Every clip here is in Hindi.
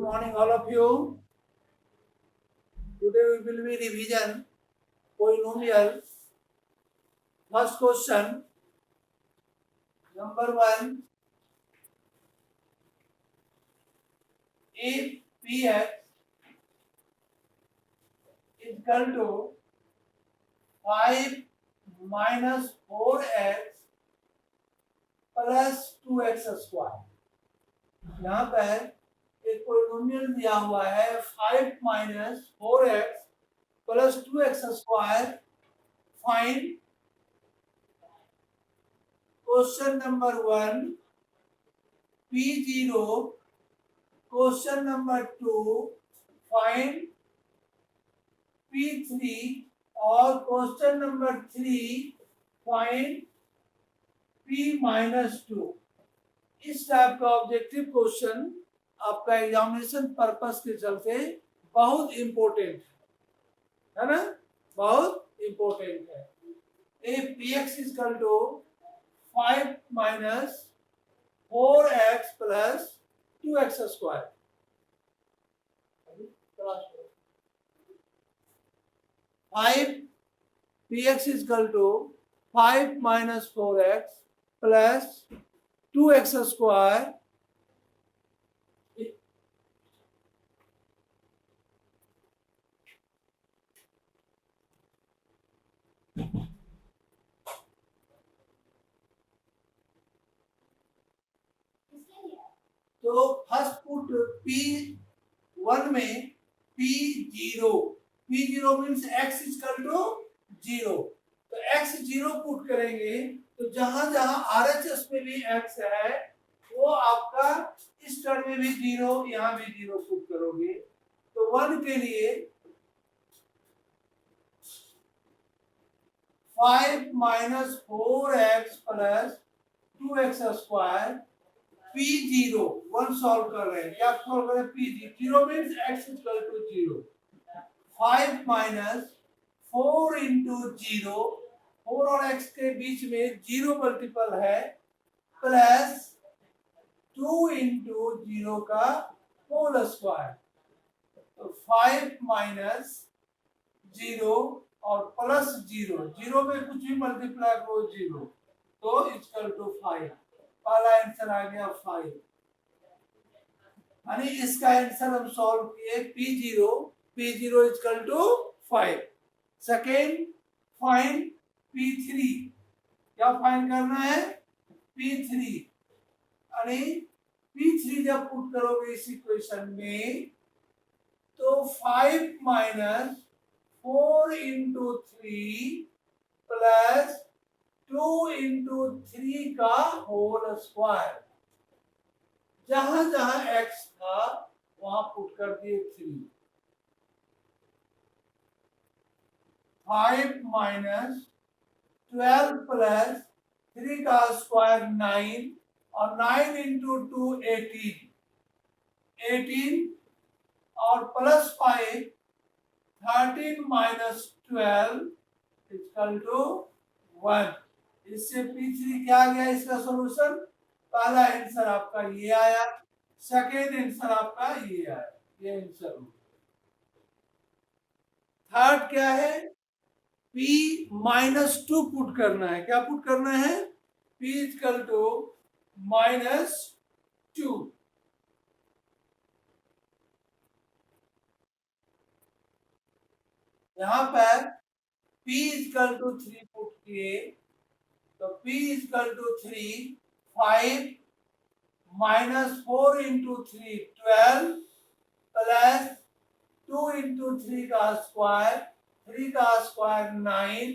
morning, all of you. Today we will be revision polynomial. First question, number 1. If Px is equal to 5 minus 4x plus 2x square. यहाँ पर एक पोलिनोमियल दिया हुआ है 5 minus 4x plus 2x square. Find. Question number 1 P0. Question number 2 find P3 और question number 3 find P minus 2. इस टाइप का ऑब्जेक्टिव क्वेश्चन आपका एग्जामिनेशन पर्पस के चलते बहुत इम्पोर्टेंट है ना, बहुत इम्पोर्टेंट है. If Px is equal to 5 minus 4x plus 2x square. 5 Px is equal to 5 minus 4x plus 2x square. तो फर्स्ट पुट P1 में P0 means x is equal to 0. तो x 0 पुट करेंगे तो जहां जहां RHS में भी x है वो आपका इस टर्म में भी 0, यहाँ भी 0 पुट करोगे. तो 1 के लिए 5 minus 4x plus 2x square P0 1 solve कर रहे हैं. क्या सॉल्व कर रहे हैं? P0 means x is equal to 0. 5 minus 4 into 0, 4 और x के बीच में 0 मल्टीपल है, प्लस 2 into 0 का होल स्क्वायर. तो 5 minus 0 और प्लस 0, 0 में कुछ भी मल्टीप्लाई करो 0, तो इक्वल टू 5. पहला आंसर आ गया 5. यानी इसका आंसर हम सॉल्व किए P0 equal to 5. Second find P3. क्या फाइंड करना है? P3. यानी P3 जब पुट करोगे इस इक्वेशन में तो 5 minus 4 into 3 प्लस 2 into 3 का होल स्क्वायर. जहां जहां x था वहां पुट कर दिए 3. 5 minus 12 प्लस 3 का स्क्वायर 9 और 9 into 2 18 और प्लस 5 13 minus 12 इक्वल टू 1. इससे P3 क्या आ गया? इसका सॉल्यूशन पहला आंसर आपका ये आया, सेकेंड आंसर आपका ये आया, ये आंसर हो. थर्ड क्या है? P-2 पुट करना है. क्या पुट करना है? P equal to -2. यहां पर P इक्वल टू 3 पुट किए तो P equal to 3. 5 minus 4 into 3 12 plus 2 into 3 का स्क्वायर, 3 का स्क्वायर 9,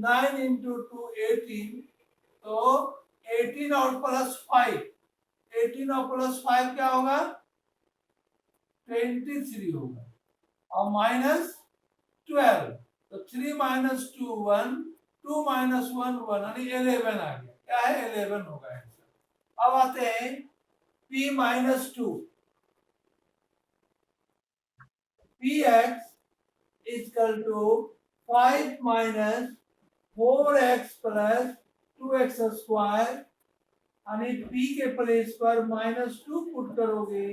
9 into 2 18. तो 18 और प्लस 5, 18 और प्लस 5 क्या होगा? 23 होगा और माइनस 12. तो 3 minus 2 1, 2 minus 1 1, यानी 11 आ गया. क्या है? 11 होगा आंसर. अब आते हैं P minus 2. Px is equal to 5 minus 4x plus 2x square. यानी P के प्लेस पर -2 पुट करोगे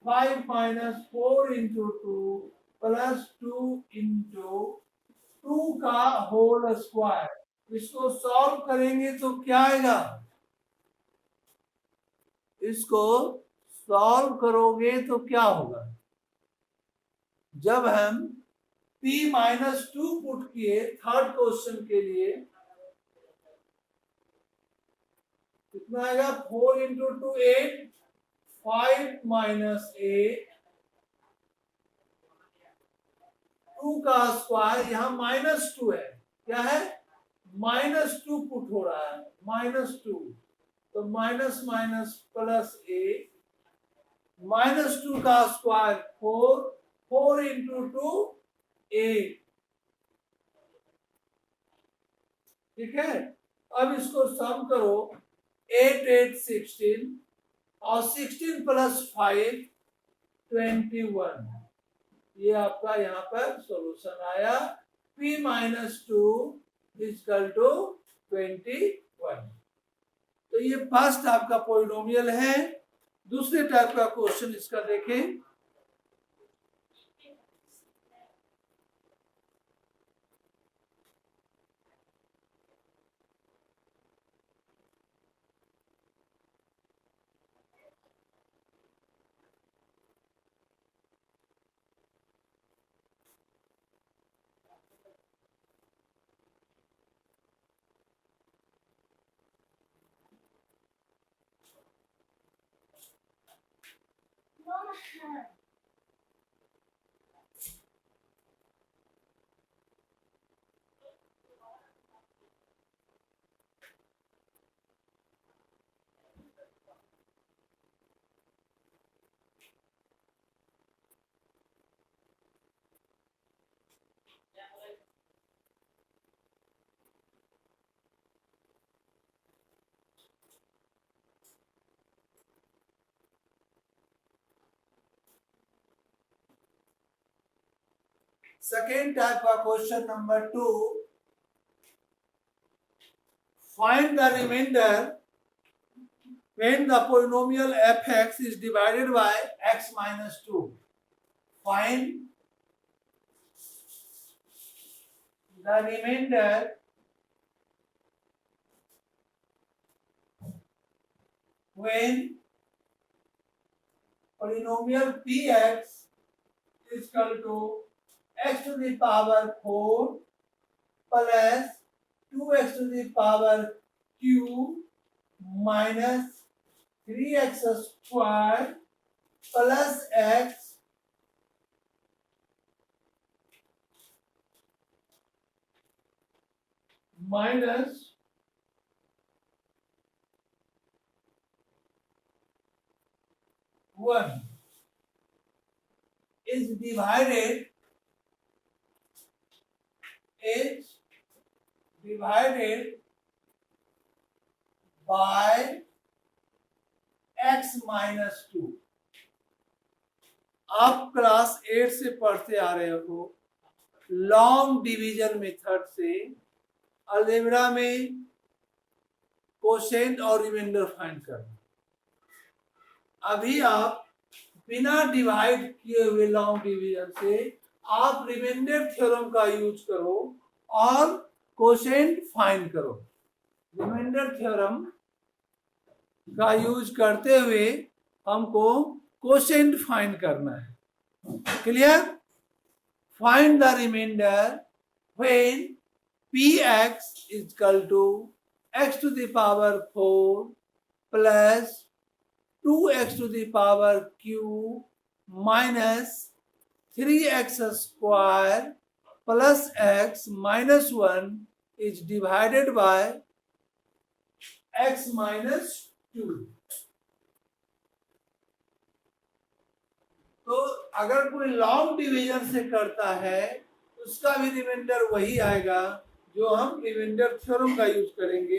5 minus 4 into 2 plus 2 into 2 का होल स्क्वायर। इसको सॉल्व करेंगे तो क्या आएगा? इसको सॉल्व करोगे तो क्या होगा? जब हम p माइनस 2 पुट किए थर्ड क्वेश्चन के लिए, कितना आएगा? 4 इंटू 2 8, 5 माइनस 8, 2 का स्क्वायर, यहाँ माइनस 2 है, क्या है? माइनस 2 पुट हो रहा है, माइनस 2, तो माइनस माइनस प्लस 8, माइनस 2 का स्क्वायर 4, 4 इंटू 2 8, ठीक है। अब इसको सम करो, 8 8 16 और 16 प्लस 5 21, ये आपका यहाँ पर सॉल्यूशन आया। p minus 2 equal to 21। तो ये फर्स्ट आपका पॉलिनोमियल है। दूसरे टाइप का क्वेश्चन इसका देखें। Second type of question number 2. Find the remainder when the polynomial fx is divided by x minus 2. Find the remainder when polynomial px is equal to x to the power 4 plus 2x to the power q minus 3x square plus x minus 1 is divided by x minus 2। आप क्लास 8 से पढ़ते आ रहे हो लॉन्ग डिवीजन मेथड से अलजेब्रा में कोशेंट और रिमाइंडर फाइंड करना। अभी आप बिना डिवाइड किए हुए लॉन्ग डिवीजन से आप रिमाइंडर थ्योरम का यूज करो और कोशेंट फाइंड करो। रिमाइंडर थ्योरम का यूज करते हुए हमको कोशेंट फाइंड करना है। Clear? Find the remainder when px is equal to x to the power 4 plus 2x to the power q minus 3x square plus x minus 1 is divided by x minus 2। तो अगर कोई लॉन्ग डिवीजन से करता है उसका भी रिमाइंडर वही आएगा जो हम रिमाइंडर थ्योरम का यूज करेंगे।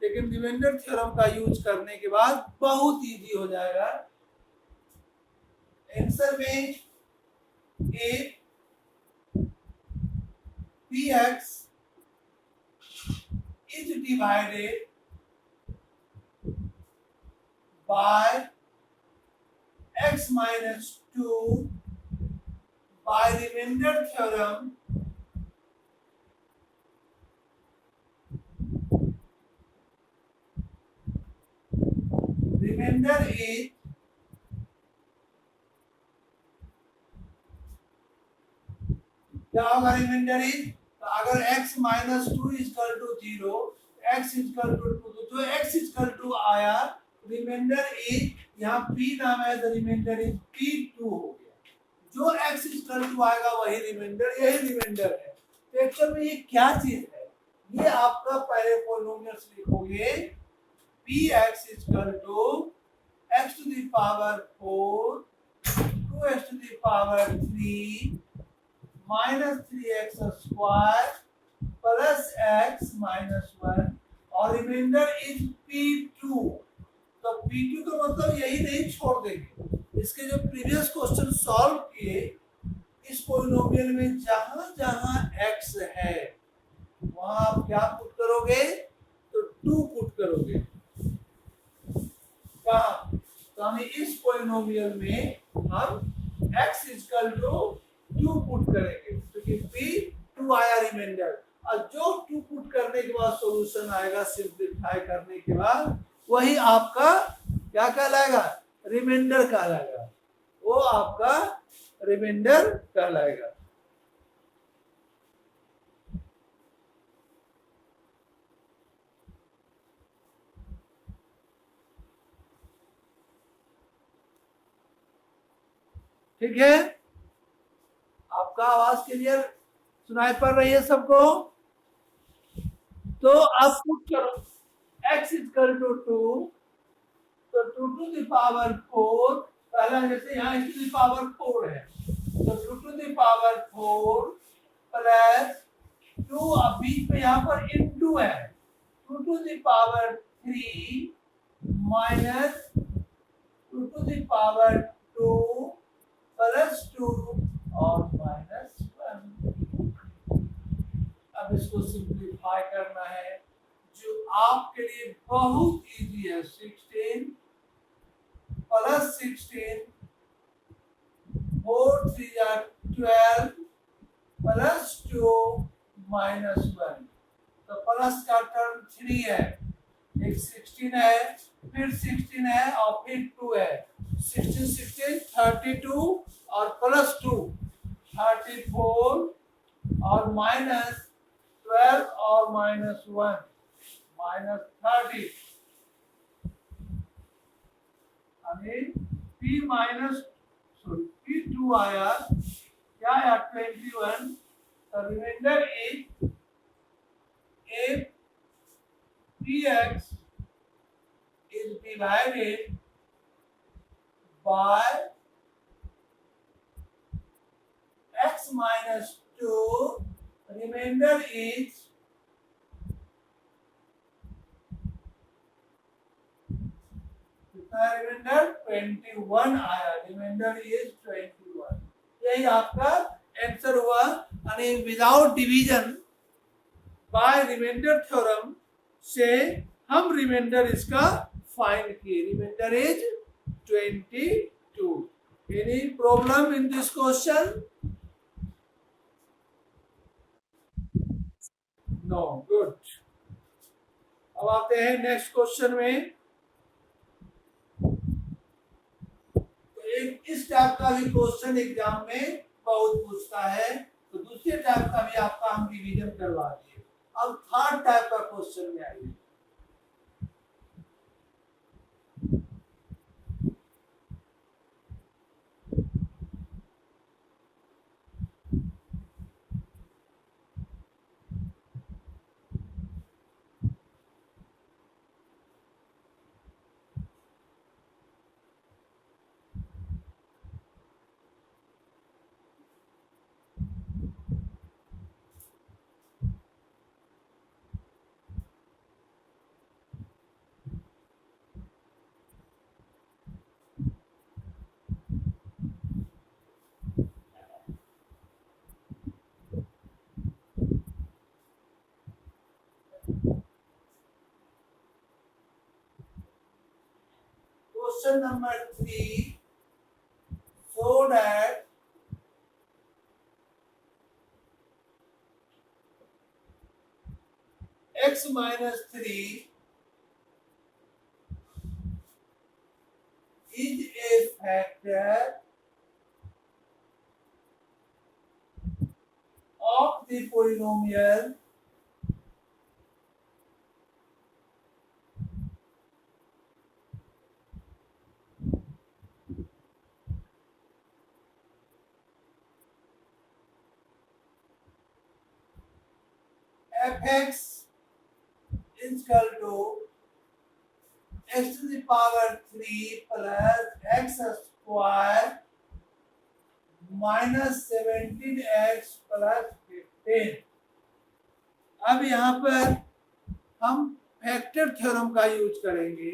लेकिन रिमाइंडर थ्योरम का यूज करने के बाद बहुत इजी हो जाएगा। आंसर में ए px is divided by x minus 2 by remainder theorem remainder is क्या होगा रिमाइंडर इज तो अगर x minus two is equal to zero x is equal to two तो x इजकल टू आया रिमाइंडर इज यहाँ p नाम है तो रिमाइंडर इज p2 हो गया जो x इजकल टू आएगा वही रिमाइंडर यही रिमाइंडर है तो एक्चुअल में ये क्या चीज है ये आपका पहले पॉलिनोमियल्स लिखोगे px is equal to x to the power 4 2x to the power 3 minus 3x square plus x minus 1 और रिमाइंडर इज p2 तो p2 का मतलब यही नहीं छोड़ देंगे इसके जो प्रीवियस क्वेश्चन सॉल्व किए इस पॉलिनोमियल में जहां जहां x है वहां आप क्या पुट करोगे तो 2 पुट करोगे कहां तो हमें इस पॉलिनोमियल में हम x इक्वल टू 2 पुट करेंगे क्योंकि p 2 आया रिमाइंडर और जो 2 पुट करने के बाद सॉल्यूशन आएगा सिंपलीफाई करने के बाद वही आपका क्या कहलाएगा रिमाइंडर कहलाएगा वो आपका रिमाइंडर कहलाएगा ठीक है आपका आवाज क्लियर सुनाई पड़ रही है सबको तो आप पुट करो x इक्वल टू 2 तो 2 टू द पावर 4 पहला जैसे यहाँ x टू द पावर 4 है तो 2 टू द पावर 4 प्लस 2 अब बीच में यहाँ पर इनटू है 2 to the power 3 minus 2 to the power 2 plus 2 और माइनस 1 अब इसको सिंपलीफाई करना है जो आपके लिए बहुत इजी है 16 प्लस 16 4 3 या 12 प्लस 2 माइनस 1 तो प्लस का टर्म 3 है एक 16 है फिर 16 है और फिर 2 है 16 16 32 और प्लस 2 34 और माइनस 12 और माइनस 1 माइनस 30 हमें p माइनस सॉरी p2 आया क्या आया 21 तो remainder is if px is divided by x minus 2 remainder is कितना रिमाइंडर 21 आया रिमाइंडर इज 21 यही आपका आंसर हुआ यानी without division by remainder theorem से हम रिमाइंडर इसका फाइंड किए remainder is 22 any problem in this question no good अब आते हैं नेक्स्ट क्वेश्चन में तो एक इस टाइप का भी क्वेश्चन एग्जाम में बहुत पूछता है तो दूसरे टाइप का भी आपका हम रिवीजन करवा दिए अब थर्ड टाइप का क्वेश्चन में आइए Question number 3 so that x minus 3 is a factor of the polynomial fx is equal to x to the power 3 plus x square minus 17x plus 15। अब यहाँ पर हम फैक्टर थ्योरम का यूज करेंगे।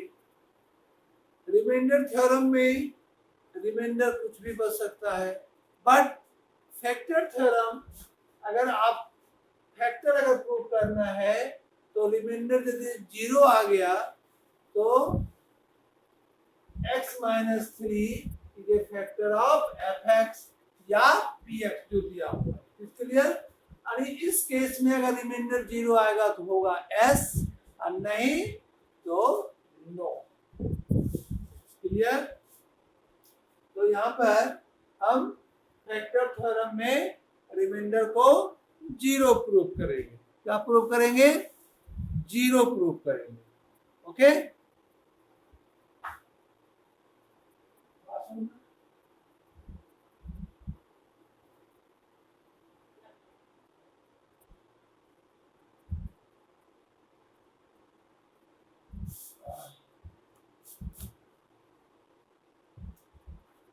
रिमाइंडर थ्योरम में रिमाइंडर कुछ भी बच सकता है, बट फैक्टर थ्योरम अगर आप फैक्टर अगर प्रूव करना है तो रिमाइंडर यदि 0 आ गया तो x minus 3 is a factor of fx या px जो दिया हुआ है। क्लियर? और इस केस में अगर रिमाइंडर 0 आएगा तो होगा s और नहीं तो नो। क्लियर? तो यहाँ पर हम फैक्टर थ्योरम में रिमाइंडर को 0 प्रूव करेंगे। क्या प्रूव करेंगे? 0 प्रूव करेंगे। ओके?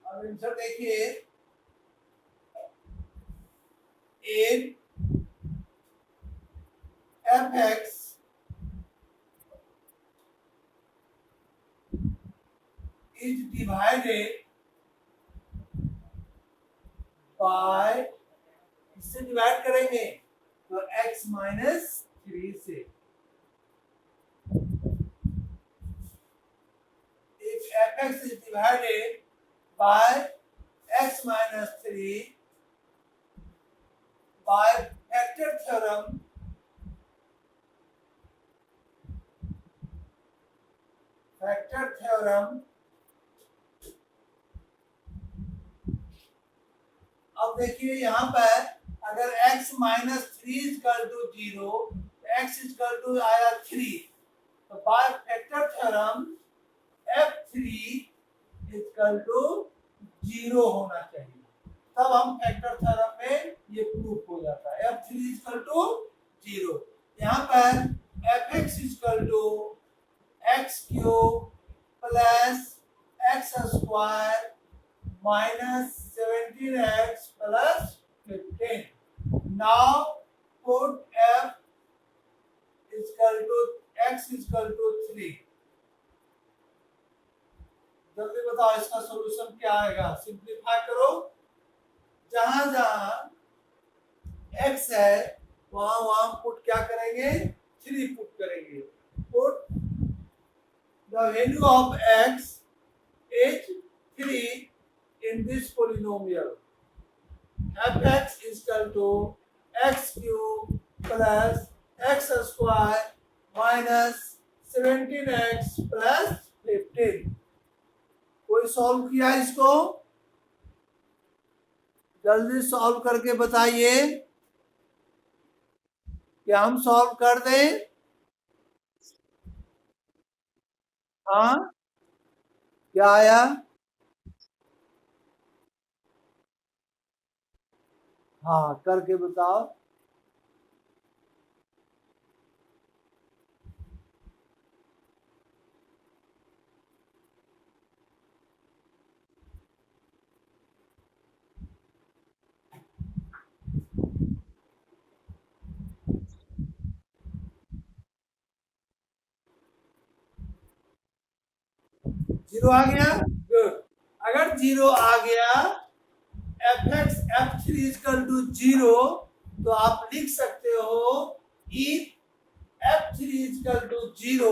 अब आंसर देखिए, in fx is divided by, इससे डिवाइड करेंगे तो x माइनस 3 से। if fx is divided by x minus 3 by factor theorem, अब देखिए यहाँ पर अगर x minus 3 equal to 0, x equal to आया 3, तो by factor theorem f3 equal to 0 होना चाहिए, तब हम फैक्टर थ्योरम में ये प्रूफ हो जाता है। f3 equal to 0। यहाँ पर fx equal to x cube plus x square minus 17x plus 15। Now put f equal to x equal to 3। जल्दी बताओ इसका सॉल्यूशन क्या आएगा? सिंप्लीफाई करो, जहां जहां x है वहां वहां पुट क्या करेंगे? 3 पुट करेंगे। Put the value of x is 3 in this polynomial, fx is equal to x cube plus x square minus 17x plus 15। कोई सॉल्व किया इसको? जल्दी सॉल्व करके बताइए। क्या हम सॉल्व कर दें? हाँ, क्या आया? हाँ, करके बताओ। जीरो आ गया? गुड। अगर 0 आ गया fx f3 इक्वल टू 0, तो आप लिख सकते हो if f3 equal to 0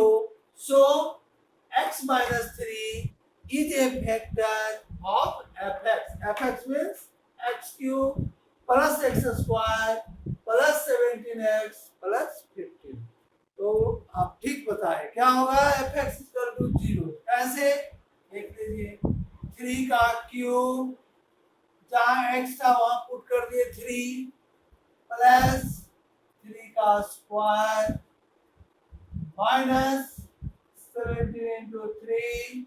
so x minus 3 is a factor of fx. fx means x cube plus x square plus 17x plus 15. तो आप ठीक बताएं क्या होगा fx इक्वल टू 0 कैसे देख लीजिए 3 का क्यूब जहाँ x था वहां पुट कर दिए 3 प्लस 3 का स्क्वायर माइनस 17 into 3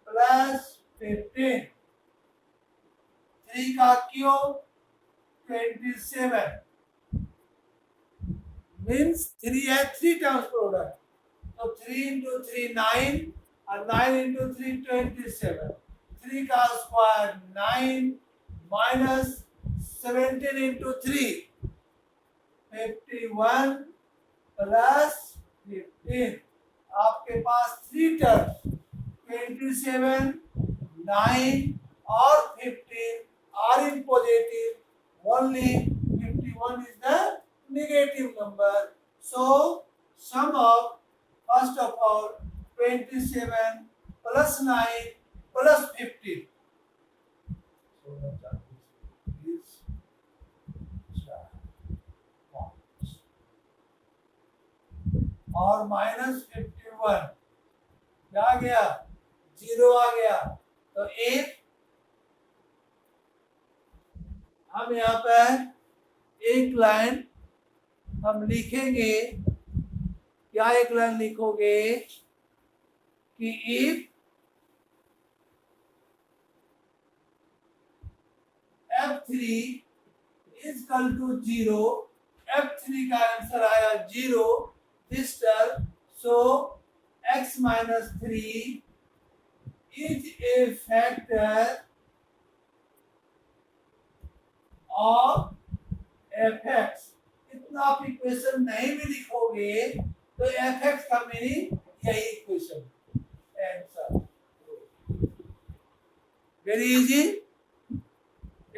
प्लस 15 3 का क्यूब 27 means 3 है 3 terms प्रोडक्ट तो 3 into 3 9 और 9 into 3 27 3 का स्क्वायर 9 माइनस 17 into 3 51 प्लस 15 आपके पास 3 टर्म्स 27 9 और 15 are in positive, only 51 is the negative number. So sum of first of all 27 plus 9 plus 15. और माइनस 51 क्या आ गया 0 आ गया तो एक हम यहाँ पर एक लाइन हम लिखेंगे क्या एक लाइन लिखोगे कि if f3 is equal to 0 f3 का आंसर आया 0 this term so x minus 3 is a factor of fx इतना आप इक्वेशन नहीं भी लिखोगे तो fx का मीनिंग यही equation answer very easy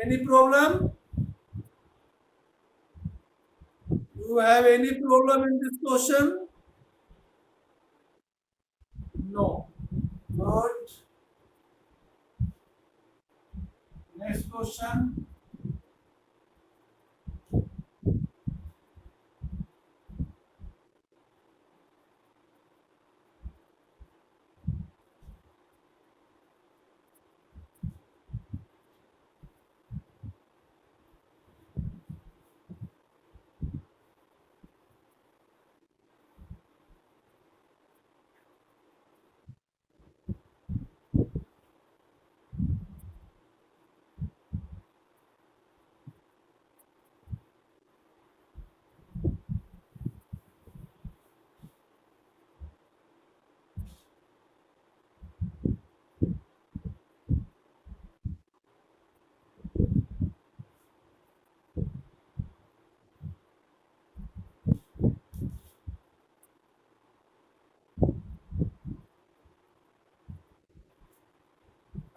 any problem you have any problem in this question no good next question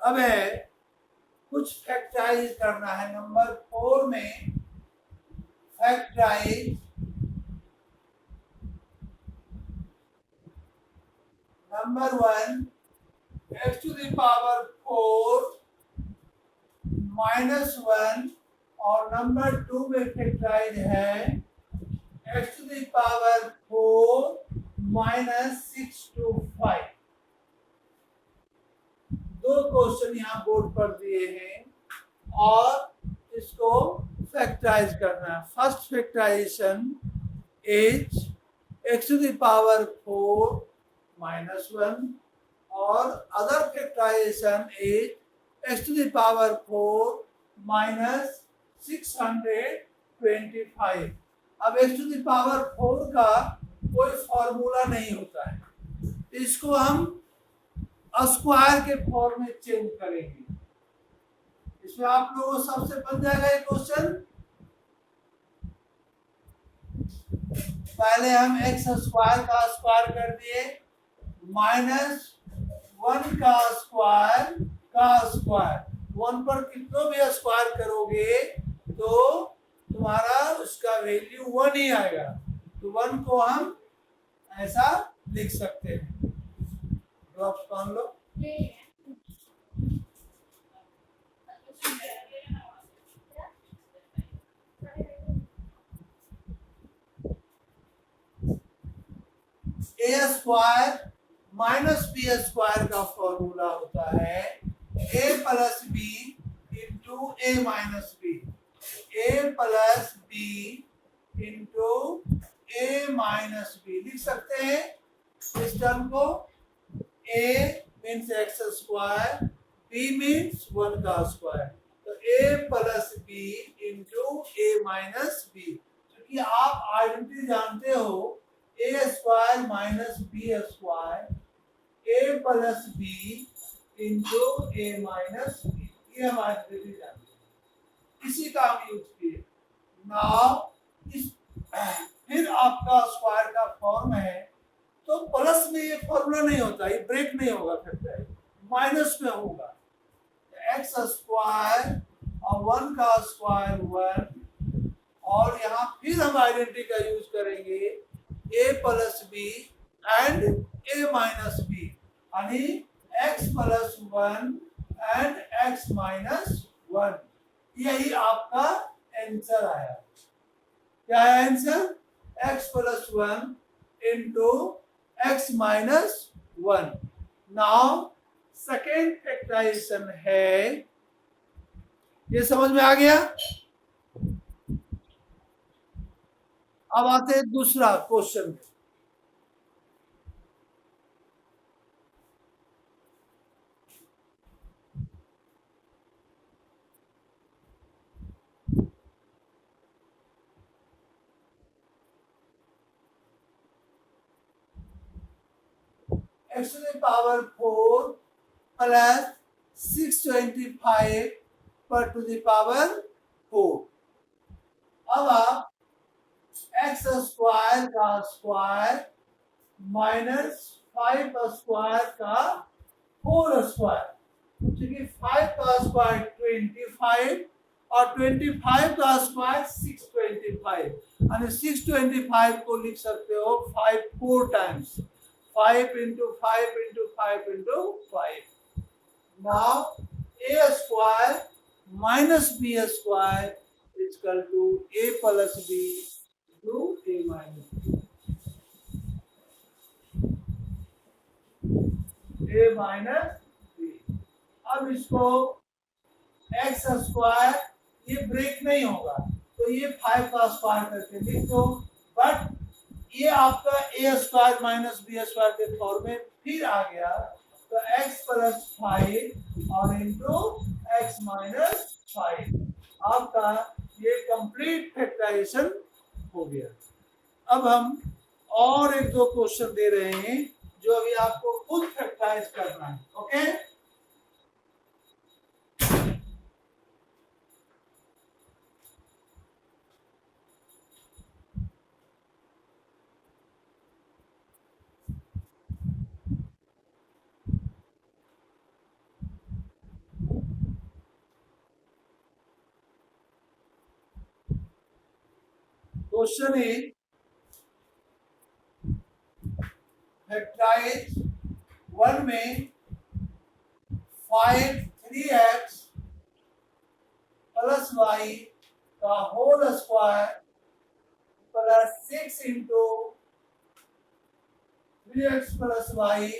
अब है कुछ फैक्टराइज करना है नंबर 4 में factorise number 1 x to the power 4 minus 1 और नंबर 2 में फैक्टराइज है x to the power 4 minus 6 to 5 दो क्वेश्चन यहाँ बोर्ड पर दिए हैं और इसको फैक्टराइज करना है first factorisation is x to the power 4 minus 1 और other factorisation is x to the power 4 minus 625 अब x to the power 4 का कोई फॉर्मूला नहीं होता है इसको हम स्क्वायर के फॉर्म में चेंज करेंगे इसमें आप लोगों को सबसे बन जाएगा ये क्वेश्चन पहले हम x स्क्वायर का स्क्वायर कर दिए माइनस 1 का स्क्वायर 1 पर कितनों भी स्क्वायर करोगे तो तुम्हारा उसका वैल्यू 1 ही आएगा तो 1 को हम ऐसा लिख सकते हैं ड्रॉप्स मान लो a square minus b square का फॉर्मूला होता है a plus b into a minus b, a plus b into a minus b लिख सकते हैं इस टर्म को। A means x square, b means 1 का स्क्वायर, तो a plus b into a minus b. क्योंकि आप आइडेंटिटी जानते हो a square minus b square a plus b into a minus b, ये हम आइडेंटिटी जानते हैं, इसी का हम यूज किए। नाउ इस फिर आपका स्क्वायर का फॉर्म है तो प्लस में ये फॉर्मूला नहीं होता, ये ब्रेक नहीं होगा, फिर माइनस में होगा। एक्स स्क्वायर और 1 का स्क्वायर 1, और यहाँ फिर हम आइडेंटिटी का यूज करेंगे a plus b and a minus b, यानी x plus 1 and x minus 1। यही आपका आंसर आया। क्या है answer? X plus 1 into x minus 1। Now second factorisation है, ये समझ में आ गया। अब आते हैं दूसरा question. x to the power 4 plus 625 पर टू द पावर 4। अब आप एक्स स्क्वायर का स्क्वायर माइनस 5 स्क्वायर का 4 स्क्वायर, क्योंकि 5 का स्क्वायर 25 और 25 का स्क्वायर 625, यानी 625 को लिख सकते हो 5 4 times, 5 into 5 into 5 into 5. Now a square minus b square is equal to a plus b into a minus b. a minus b. अब इसको x स्क्वायर, ये ब्रेक नहीं होगा तो ये 5 का स्क्वायर करके लिख दो, बट ये आपका ए स्क्वायर माइनस बी स्क्वायर के फॉर्म में फिर आ गया, तो x प्लस 5 और इंटू एक्स माइनस 5, आपका ये कंप्लीट फैक्टराइजेशन हो गया। अब हम और एक दो क्वेश्चन दे रहे हैं जो अभी आपको खुद फैक्टराइज करना है। ओके, क्वेश्चन is फैक्टराइज 1 में 5 3x प्लस y का whole square plus 6 into 3x plus y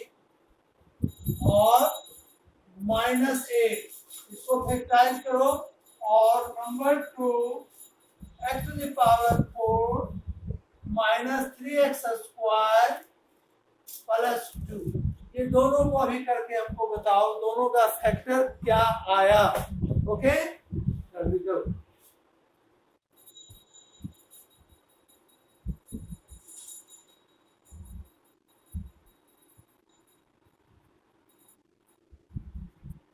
और माइनस 8, इसको फैक्टराइज करो। और number 2 x to the power 4 minus 3x square plus 2, ये दोनों को अभी करके हमको बताओ दोनों का फैक्टर क्या आया। ओके, जल्दी करो।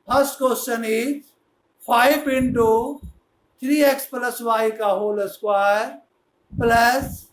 First question is 5 into 3x plus y का होल स्क्वायर प्लस